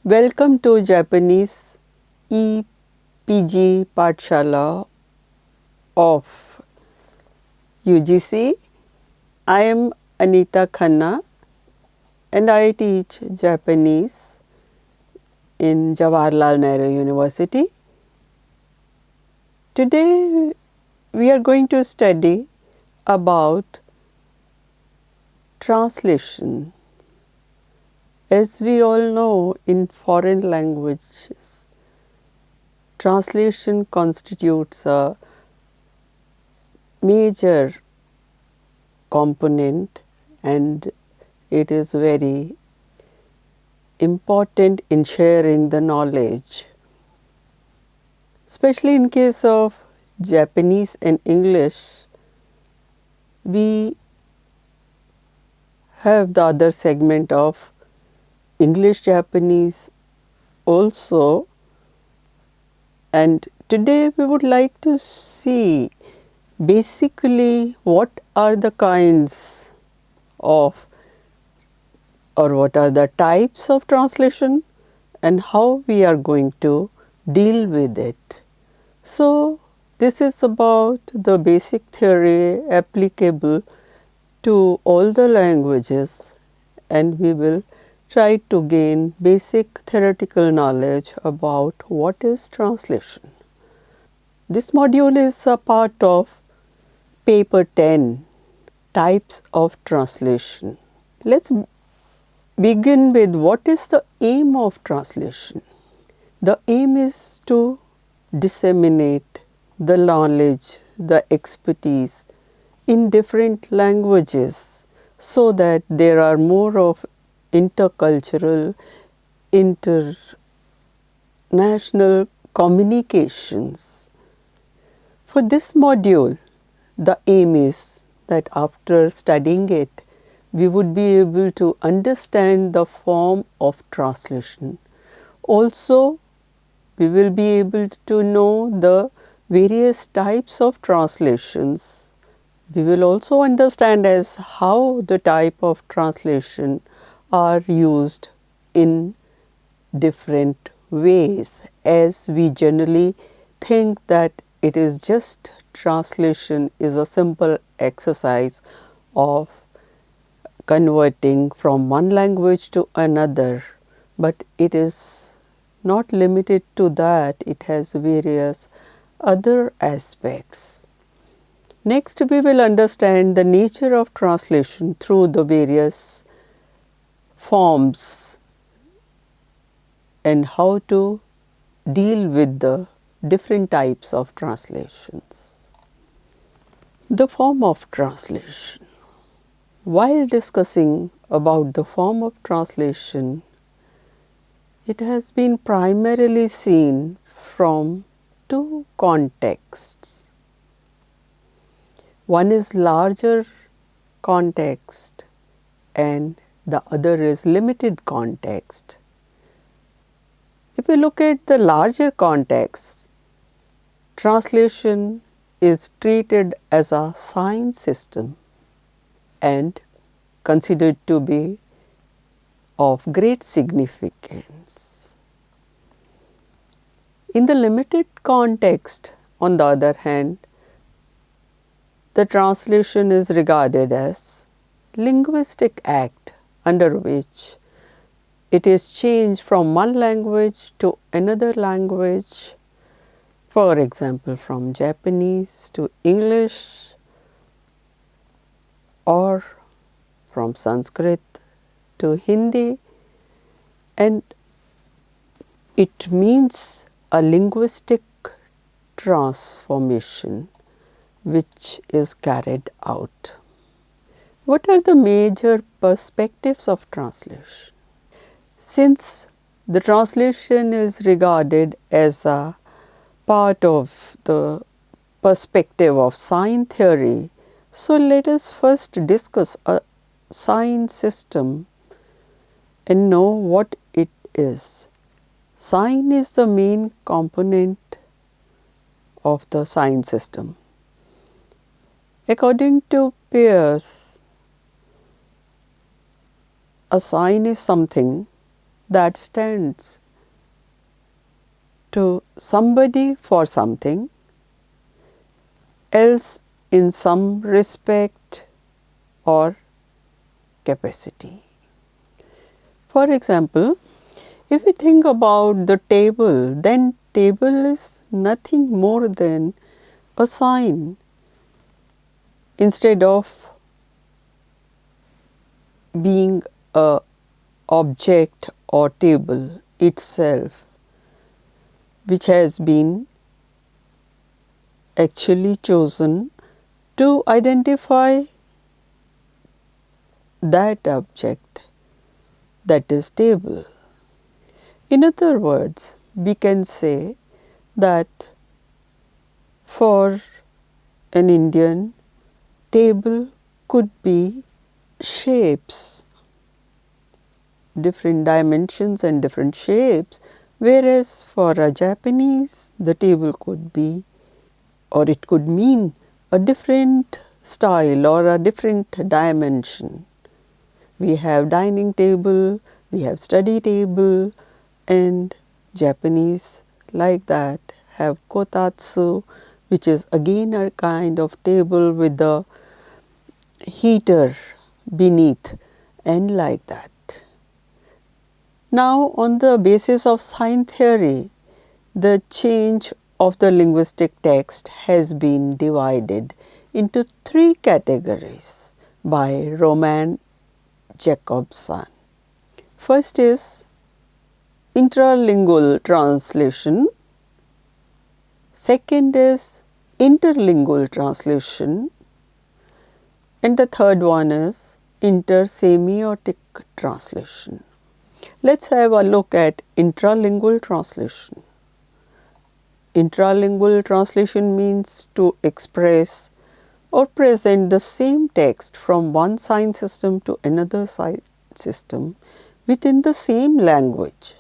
Welcome to Japanese EPG Pathshala of UGC. I am Anita Khanna and I teach Japanese in Jawaharlal Nehru University. Today we are going to study about translation. As we all know, in foreign languages, translation constitutes a major component and it is very important in sharing the knowledge. Especially in case of Japanese and English, we have the other segment of English Japanese also, and today we would like to see basically what are the kinds of or what are the types of translation and how we are going to deal with it. So, this is about the basic theory applicable to all the languages, and we will try to gain basic theoretical knowledge about what is translation. This module is a part of paper 10, types of translation. Let's begin with what is the aim of translation. The aim is to disseminate the knowledge, the expertise in different languages so that there are more of intercultural, international communications. For this module, the aim is that after studying it, we would be able to understand the form of translation. Also, we will be able to know the various types of translations. We will also understand as how the type of translation are used in different ways, as we generally think that it is just translation is a simple exercise of converting from one language to another, but it is not limited to that, it has various other aspects. Next, we will understand the nature of translation through the various forms and how to deal with the different types of translations. The form of translation. While discussing about the form of translation, it has been primarily seen from two contexts. One is larger context and the other is limited context. If we look at the larger context, translation is treated as a sign system and considered to be of great significance. In the limited context, on the other hand, the translation is regarded as linguistic act under which it is changed from one language to another language, for example, from Japanese to English or from Sanskrit to Hindi, and it means a linguistic transformation which is carried out. What are the major perspectives of translation? Since the translation is regarded as a part of the perspective of sign theory, so let us first discuss a sign system and know what it is. Sign is the main component of the sign system. According to Peirce, a sign is something that stands to somebody for something else in some respect or capacity. For example, if we think about the table, then table is nothing more than a sign instead of being a object or table itself, which has been actually chosen to identify that object, that is table. In other words, we can say that for an Indian, table could be shapes, different dimensions and different shapes, whereas for a Japanese, the table could be, or it could mean, a different style or a different dimension. We have dining table, we have study table, and Japanese like that have kotatsu, which is again a kind of table with the heater beneath, and like that. Now, on the basis of sign theory, the change of the linguistic text has been divided into three categories by Roman Jacobson. First is Interlingual Translation. Second is Interlingual Translation. And the third one is Intersemiotic Translation. Let's have a look at Interlingual Translation. Interlingual translation means to express or present the same text from one sign system to another sign system within the same language.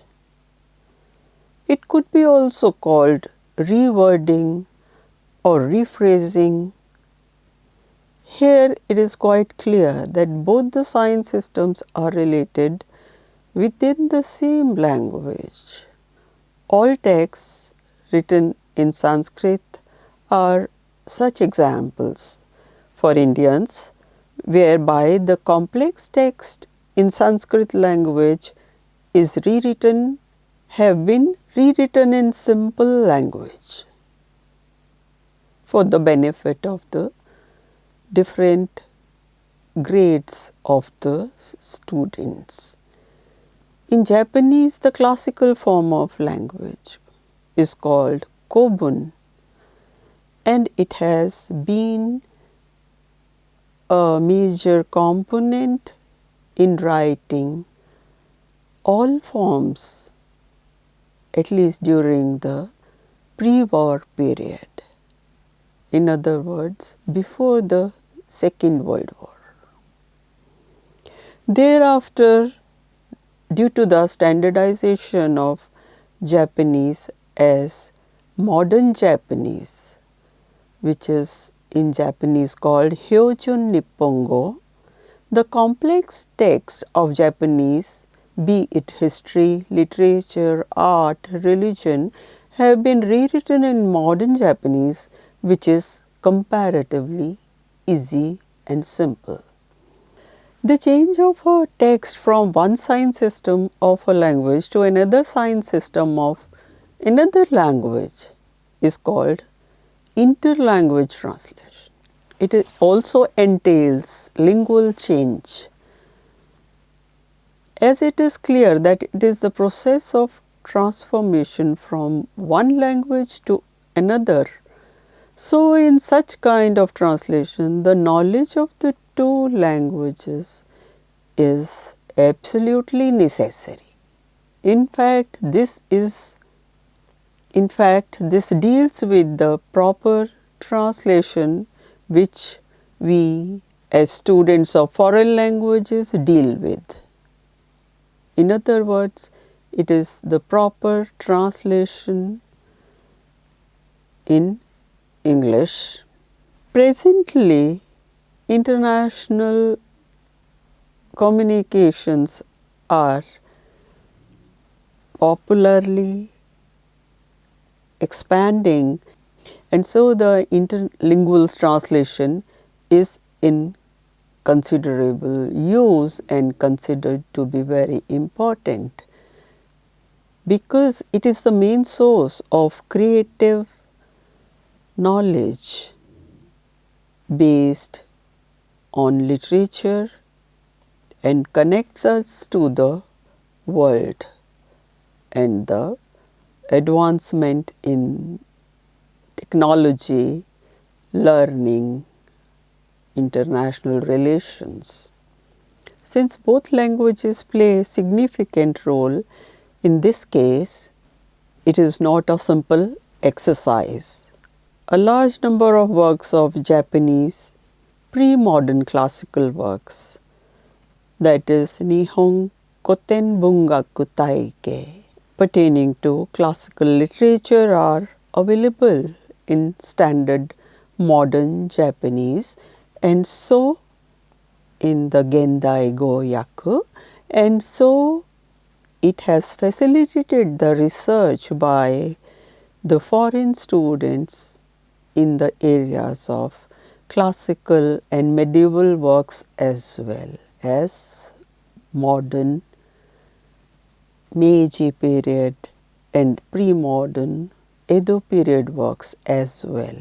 It could be also called rewording or rephrasing. Here it is quite clear that both the sign systems are related within the same language. All texts written in Sanskrit are such examples for Indians, whereby the complex text in Sanskrit language is rewritten, have been rewritten in simple language for the benefit of the different grades of the students. In Japanese, the classical form of language is called Kobun, and it has been a major component in writing all forms, at least during the pre-war period. In other words, before the Second World War. Thereafter, due to the standardization of Japanese as modern Japanese, which is in Japanese called Hyojun Nippongo, the complex text of Japanese, be it history, literature, art, religion, have been rewritten in modern Japanese, which is comparatively easy and simple. The change of a text from one sign system of a language to another sign system of another language is called interlanguage translation. It also entails lingual change, as it is clear that it is the process of transformation from one language to another. So, in such kind of translation, the knowledge of the two languages is absolutely necessary. In fact, this deals with the proper translation which we as students of foreign languages deal with. In other words, it is the proper translation in English. Presently, international communications are popularly expanding, and so the interlingual translation is in considerable use and considered to be very important because it is the main source of creative knowledge based on literature and connects us to the world and the advancement in technology, learning, international relations. Since both languages play a significant role, in this case, it is not a simple exercise. A large number of works of Japanese pre-modern classical works, that is Nihon Koten Bungaku Taike, pertaining to classical literature are available in standard modern Japanese, and so in the Gendai Goyaku, and so it has facilitated the research by the foreign students in the areas of classical and medieval works as well as modern Meiji period and pre-modern Edo period works as well.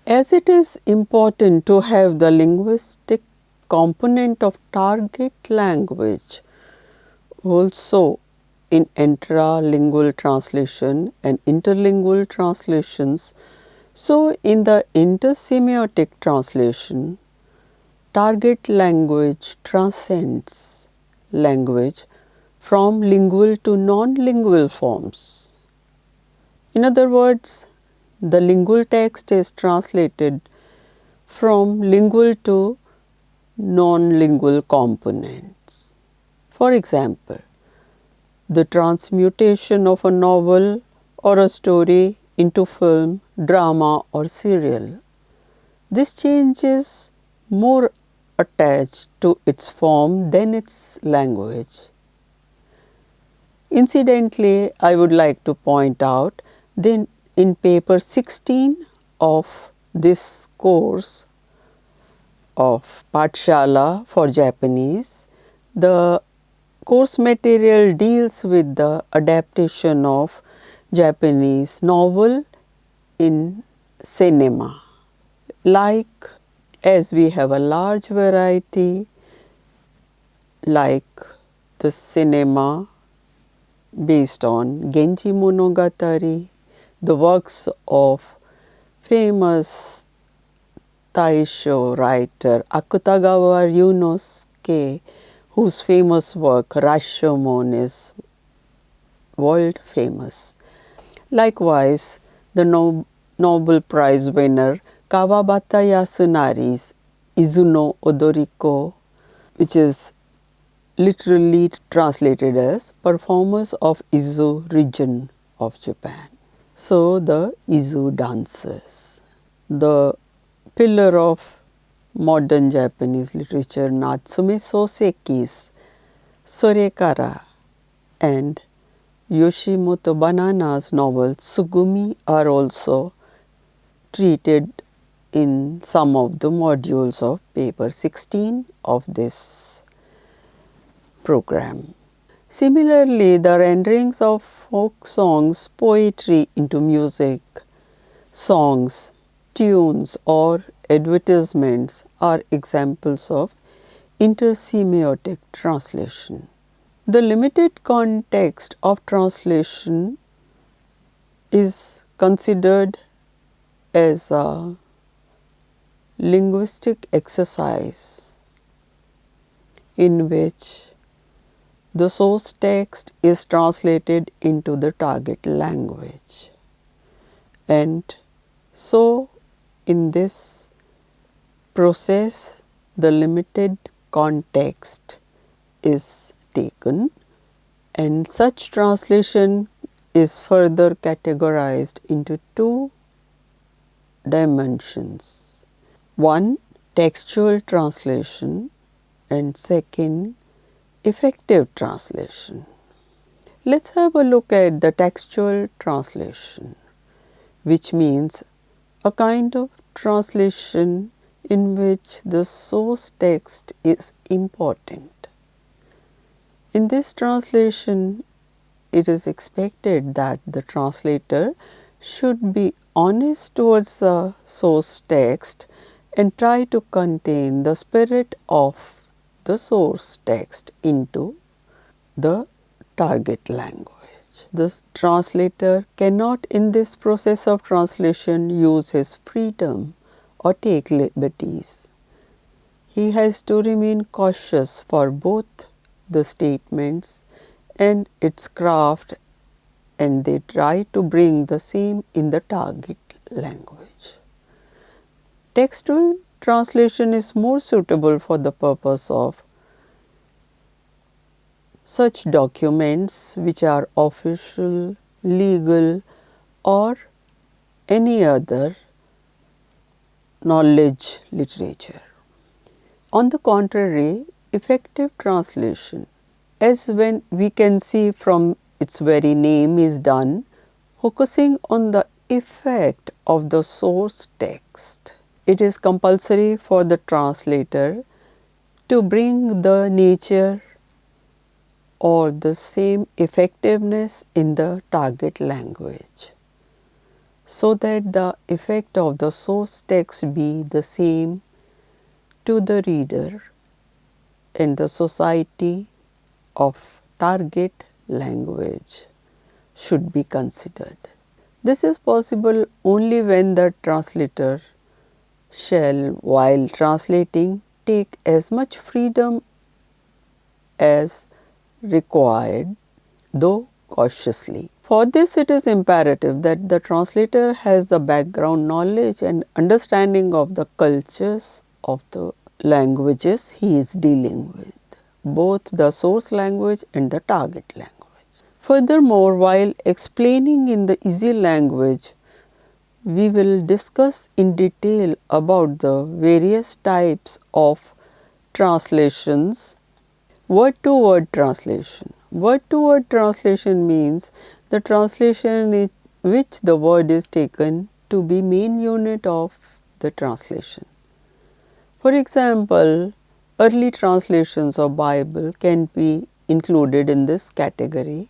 As it is important to have the linguistic component of target language also in intralingual translation and interlingual translations, so in the intersemiotic translation, target language transcends language from lingual to non-lingual forms. In other words, the lingual text is translated from lingual to non-lingual components. For example, the transmutation of a novel or a story into film, drama or serial. This change is more attached to its form than its language. Incidentally, I would like to point out that in paper 16 of this course of Pathshala for Japanese, the course material deals with the adaptation of Japanese novel in cinema. Like as we have a large variety, like the cinema based on Genji Monogatari, the works of famous Taisho writer Akutagawa Ryunosuke, whose famous work Rashomon is world famous. Likewise, the Nobel Prize winner Kawabata Yasunari's Izuno Odoriko, which is literally translated as performers of Izu region of Japan. So, the Izu dancers. The pillar of modern Japanese literature Natsume Soseki's Sorekara and Yoshimoto Banana's novel Tsugumi are also treated in some of the modules of paper 16 of this program. Similarly, the renderings of folk songs, poetry into music, songs, tunes or advertisements are examples of intersemiotic translation. The limited context of translation is considered as a linguistic exercise in which the source text is translated into the target language. And so, in this process, the limited context is taken, and such translation is further categorized into two dimensions. One, textual translation, and second, effective translation. Let's have a look at the textual translation, which means a kind of translation in which the source text is important. In this translation, it is expected that the translator should be honest towards the source text and try to contain the spirit of the source text into the target language. The translator cannot in this process of translation use his freedom or take liberties. He has to remain cautious for both the statements and its craft, and they try to bring the same in the target language. Textual translation is more suitable for the purpose of such documents which are official, legal, or any other knowledge literature. On the contrary, effective translation, as when we can see from its very name, is done focusing on the effect of the source text. It is compulsory for the translator to bring the nature or the same effectiveness in the target language, so that the effect of the source text be the same to the reader and the society of target language should be considered. This is possible only when the translator shall, while translating, take as much freedom as required, though cautiously. For this, it is imperative that the translator has the background knowledge and understanding of the cultures of the languages he is dealing with, both the source language and the target language. Furthermore, while explaining in the easy language, we will discuss in detail about the various types of translations. Word-to-word translation. Word-to-word translation means the translation in which the word is taken to be main unit of the translation. For example, early translations of Bible can be included in this category.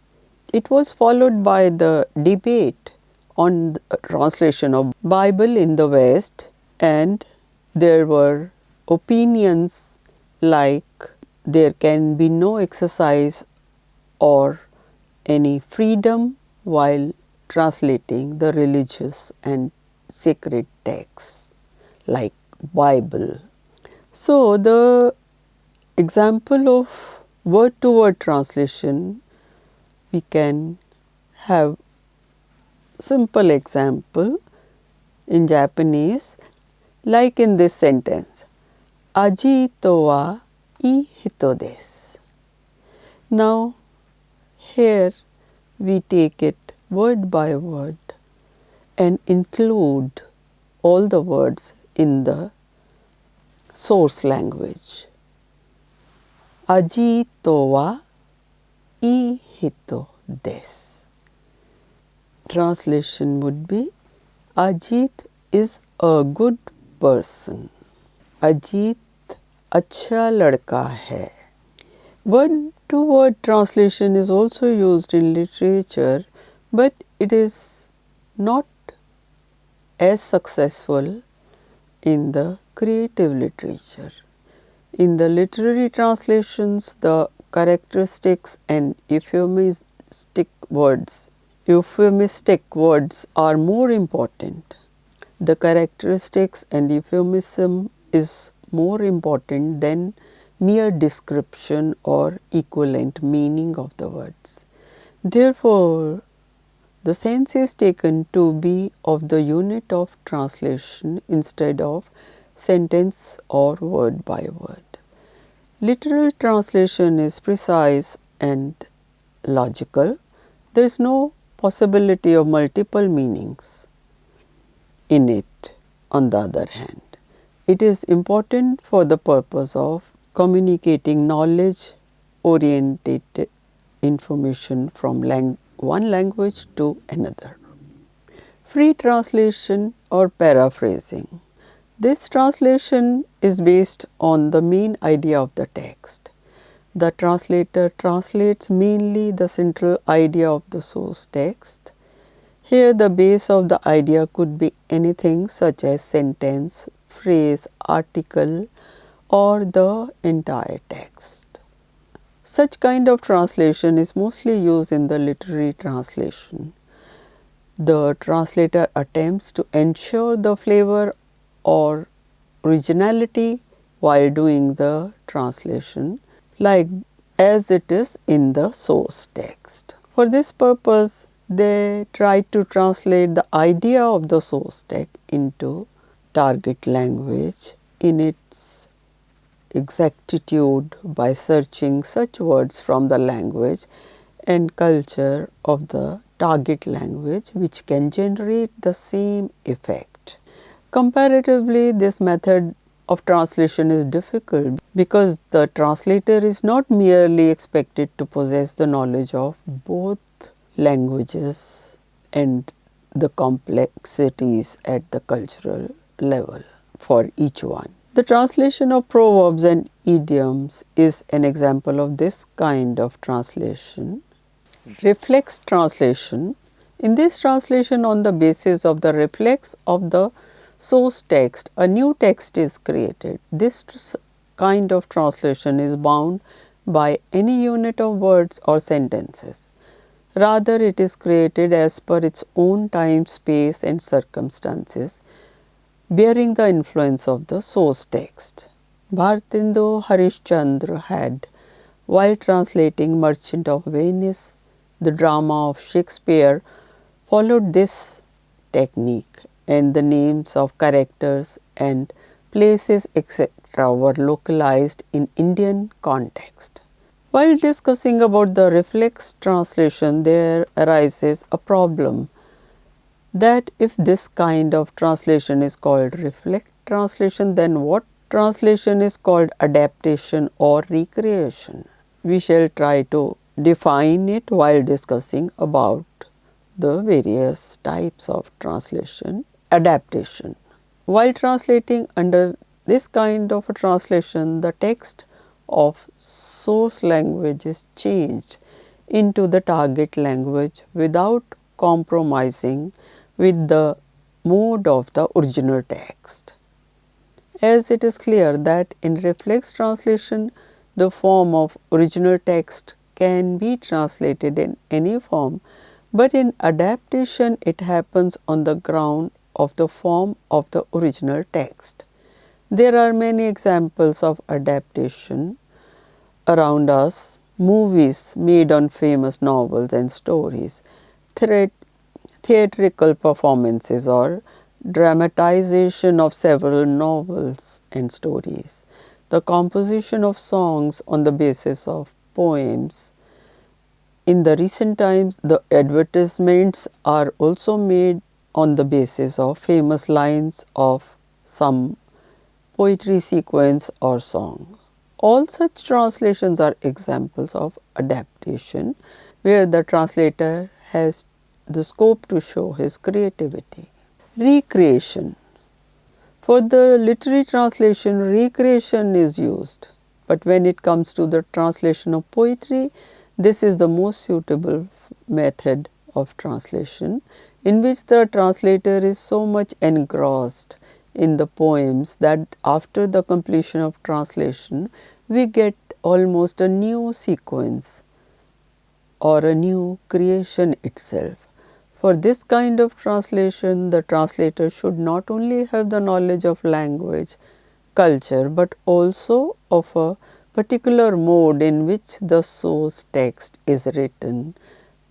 It was followed by the debate on the translation of Bible in the West, and there were opinions like there can be no exercise or any freedom while translating the religious and sacred texts like Bible. So, the example of word-to-word translation, we can have simple example in Japanese, like in this sentence, Aji to wa ii hito desu. Now, here we take it word by word and include all the words in the source language. Aji to wa ii hito desu. Translation would be, Ajit is a good person. Ajit अच्छा लड़का है. Word-to-word translation is also used in literature, but it is not as successful in the creative literature. In the literary translations, the characteristics and euphemistic words are more important. The characteristics and euphemism is more important than mere description or equivalent meaning of the words. Therefore, the sense is taken to be of the unit of translation instead of sentence or word by word. Literal translation is precise and logical. There is no possibility of multiple meanings in it. On the other hand, it is important for the purpose of communicating knowledge oriented information from one language to another. Free translation or paraphrasing. This translation is based on the main idea of the text. The translator translates mainly the central idea of the source text. Here the base of the idea could be anything such as sentence, phrase, article, or the entire text. Such kind of translation is mostly used in the literary translation. The translator attempts to ensure the flavor or originality while doing the translation, like as it is in the source text. For this purpose, they try to translate the idea of the source text into target language in its exactitude by searching such words from the language and culture of the target language which can generate the same effect. Comparatively, this method of translation is difficult because the translator is not merely expected to possess the knowledge of both languages and the complexities at the cultural level for each one. The translation of proverbs and idioms is an example of this kind of translation. Reflex translation. In this translation, on the basis of the reflex of the source text, a new text is created. This kind of translation is bound by any unit of words or sentences. Rather, it is created as per its own time, space, and circumstances, bearing the influence of the source text. Bhartendu Harishchandra had, while translating Merchant of Venice, the drama of Shakespeare, followed this technique, and the names of characters and places etc. were localized in Indian context. While discussing about the reflex translation, there arises a problem that if this kind of translation is called reflex translation, then what translation is called adaptation or recreation? We shall try to define it while discussing about the various types of translation. Adaptation. While translating under this kind of a translation, the text of source language is changed into the target language without compromising with the mode of the original text. As it is clear that in reflex translation, the form of original text can be translated in any form, but in adaptation it happens on the ground of the form of the original text. There are many examples of adaptation around us: movies made on famous novels and stories, theatrical performances or dramatization of several novels and stories, the composition of songs on the basis of poems. In the recent times, the advertisements are also made on the basis of famous lines of some poetry sequence or song. All such translations are examples of adaptation where the translator has the scope to show his creativity. Recreation. For the literary translation, recreation is used, but when it comes to the translation of poetry, this is the most suitable method of translation, in which the translator is so much engrossed in the poems that after the completion of translation, we get almost a new sequence or a new creation itself. For this kind of translation, the translator should not only have the knowledge of language, culture, but also of a particular mode in which the source text is written,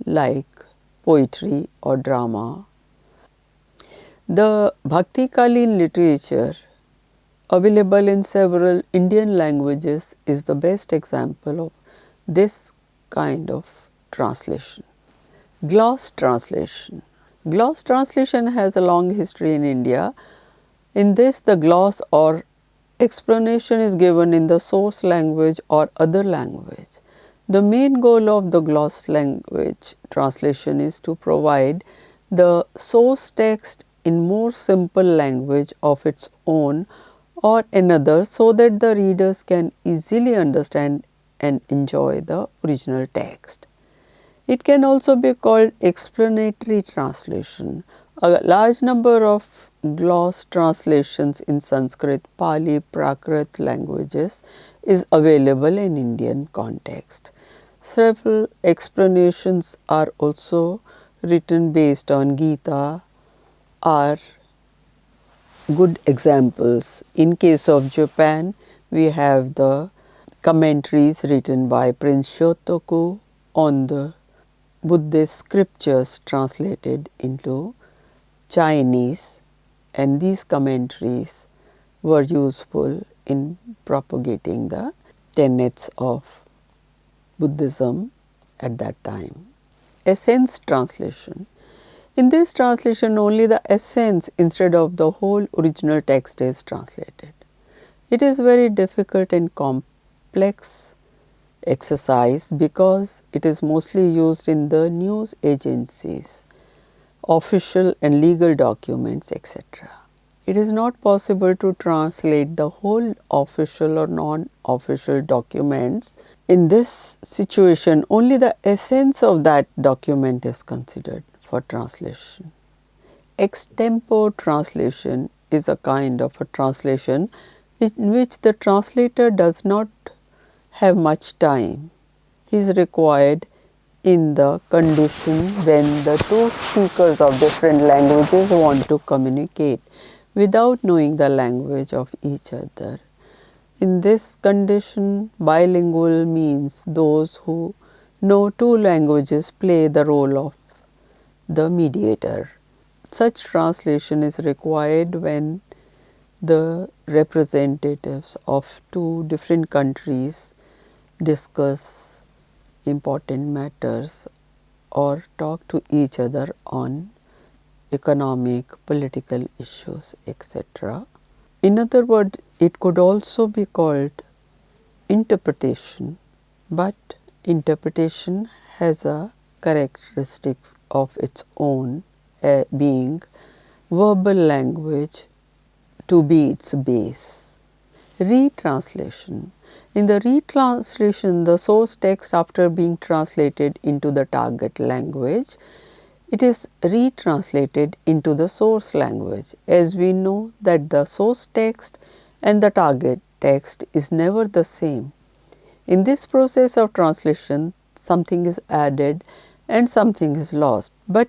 like poetry or drama. The Bhakti-Kalin literature available in several Indian languages is the best example of this kind of translation. Gloss translation. Gloss translation has a long history in India. In this, the gloss or explanation is given in the source language or other language. The main goal of the gloss language translation is to provide the source text in more simple language of its own or another, so that the readers can easily understand and enjoy the original text. It can also be called explanatory translation. A large number of gloss translations in Sanskrit, Pali, Prakrit languages is available in Indian context. Several explanations are also written based on Gita are good examples. In case of Japan, we have the commentaries written by Prince Shotoku on the Buddhist scriptures translated into Chinese, and these commentaries were useful in propagating the tenets of Buddhism at that time. Essence translation. In this translation, only the essence instead of the whole original text is translated. It is very difficult and complex exercise because it is mostly used in the news agencies, official and legal documents, etc. It is not possible to translate the whole official or non-official documents. In this situation, only the essence of that document is considered for translation. Extempore translation is a kind of a translation in which the translator does not have much time. He is required in the condition when the two speakers of different languages want to communicate without knowing the language of each other. In this condition, bilingual means those who know two languages play the role of the mediator. Such translation is required when the representatives of two different countries discuss important matters or talk to each other on economic, political issues, etc. In other words, it could also be called interpretation, but interpretation has a characteristics of its own, being verbal language to be its base. Retranslation. In the retranslation, the source text, after being translated into the target language, it is retranslated into the source language. As we know that the source text and the target text is never the same. In this process of translation, something is added and something is lost. But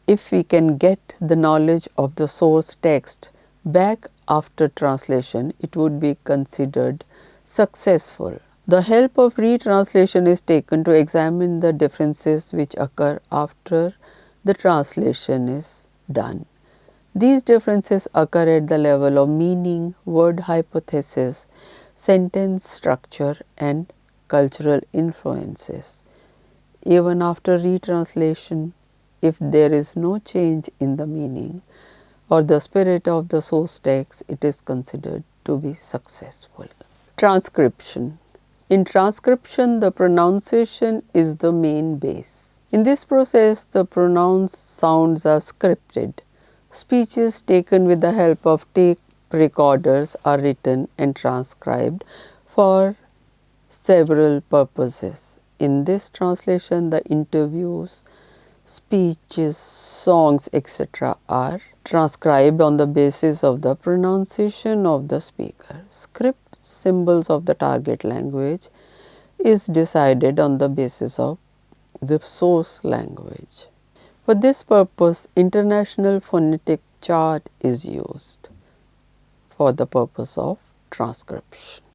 if we can get the knowledge of the source text back after translation, it would be considered successful. The help of retranslation is taken to examine the differences which occur after the translation is done. These differences occur at the level of meaning, word hypothesis, sentence structure, and cultural influences. Even after retranslation, if there is no change in the meaning or the spirit of the source text, it is considered to be successful. Transcription. In transcription, the pronunciation is the main base. In this process, the pronounced sounds are scripted. Speeches taken with the help of tape recorders are written and transcribed for several purposes. In this translation, the interviews, speeches, songs, etc. are transcribed on the basis of the pronunciation of the speaker. Script symbols of the target language is decided on the basis of the source language. For this purpose, International Phonetic Chart is used for the purpose of transcription.